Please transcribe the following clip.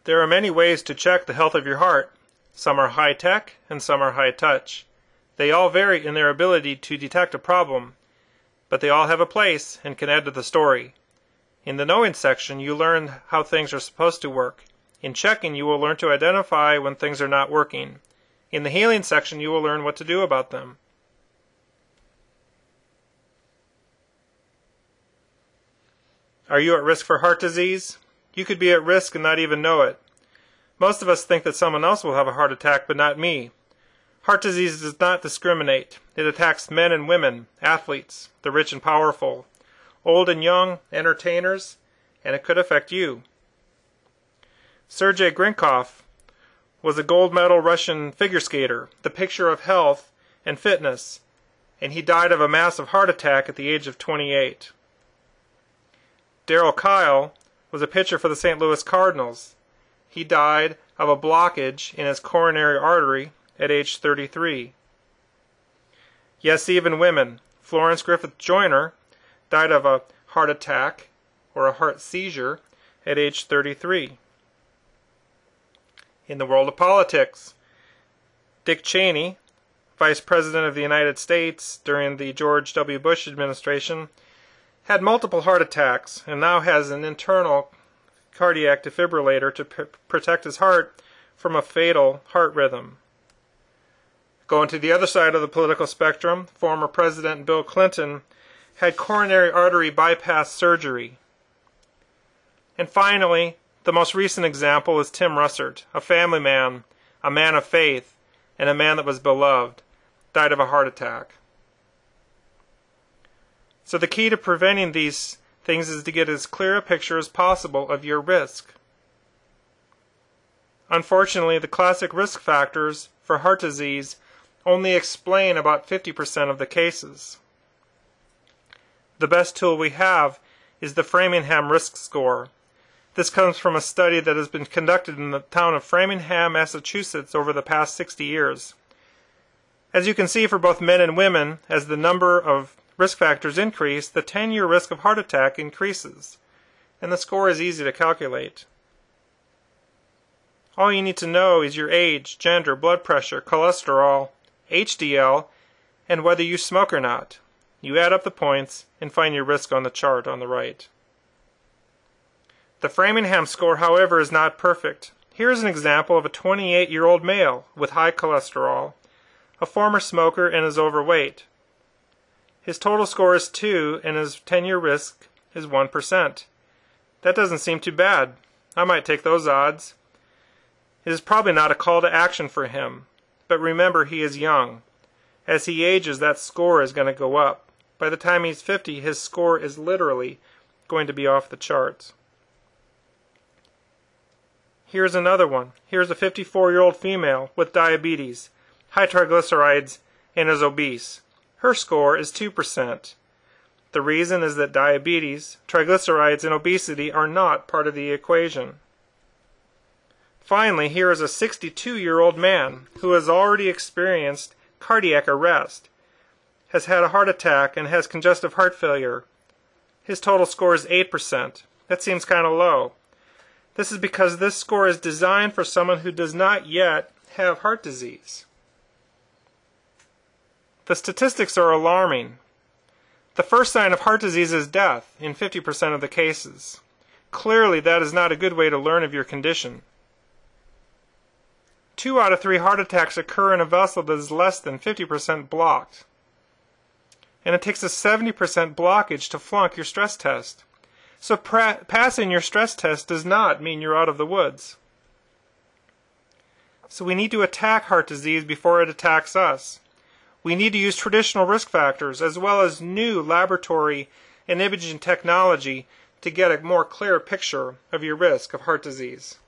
There are many ways to check the health of your heart. Some are high-tech and some are high-touch. They all vary in their ability to detect a problem, but they all have a place and can add to the story. In the knowing section, you learn how things are supposed to work. In checking, you will learn to identify when things are not working. In the healing section, you will learn what to do about them. Are you at risk for heart disease? You could be at risk and not even know it. Most of us think that someone else will have a heart attack, but not me. Heart disease does not discriminate. It attacks men and women, athletes, the rich and powerful, old and young, entertainers, and it could affect you. Sergei Grinkov was a gold medal Russian figure skater, the picture of health and fitness, and he died of a massive heart attack at the age of 28. Darryl Kyle was a pitcher for the St. Louis Cardinals. He died of a blockage in his coronary artery at age 33. Yes, even women. Florence Griffith Joyner died of a heart attack or a heart seizure at age 33. In the world of politics, Dick Cheney, Vice President of the United States during the George W. Bush administration, had multiple heart attacks and now has an internal cardiac defibrillator to protect his heart from a fatal heart rhythm. Going to the other side of the political spectrum, former President Bill Clinton had coronary artery bypass surgery. And finally, the most recent example is Tim Russert, a family man, a man of faith, and a man that was beloved, died of a heart attack. So the key to preventing these things is to get as clear a picture as possible of your risk. Unfortunately, the classic risk factors for heart disease only explain about 50% of the cases. The best tool we have is the Framingham Risk Score. This comes from a study that has been conducted in the town of Framingham, Massachusetts over the past 60 years. As you can see, for both men and women, as the number of risk factors increase, the 10-year risk of heart attack increases, and the score is easy to calculate. All you need to know is your age, gender, blood pressure, cholesterol, HDL, and whether you smoke or not. You add up the points and find your risk on the chart on the right. The Framingham score, however, is not perfect. Here is an example of a 28-year-old male with high cholesterol, a former smoker, and is overweight. His total score is 2, and his 10-year risk is 1%. That doesn't seem too bad. I might take those odds. It is probably not a call to action for him, but remember, he is young. As he ages, that score is going to go up. By the time he's 50, his score is literally going to be off the charts. Here's another one. Here's a 54-year-old female with diabetes, high triglycerides, and is obese. Her score is 2%. The reason is that diabetes, triglycerides, and obesity are not part of the equation. Finally, here is a 62-year-old man who has already experienced cardiac arrest, has had a heart attack, and has congestive heart failure. His total score is 8%. That seems kind of low. This is because this score is designed for someone who does not yet have heart disease. The statistics are alarming. The first sign of heart disease is death in 50% of the cases. Clearly, that is not a good way to learn of your condition. 2 out of 3 heart attacks occur in a vessel that is less than 50% blocked. And it takes a 70% blockage to flunk your stress test. So passing your stress test does not mean you're out of the woods. So we need to attack heart disease before it attacks us. We need to use traditional risk factors as well as new laboratory and imaging technology to get a more clear picture of your risk of heart disease.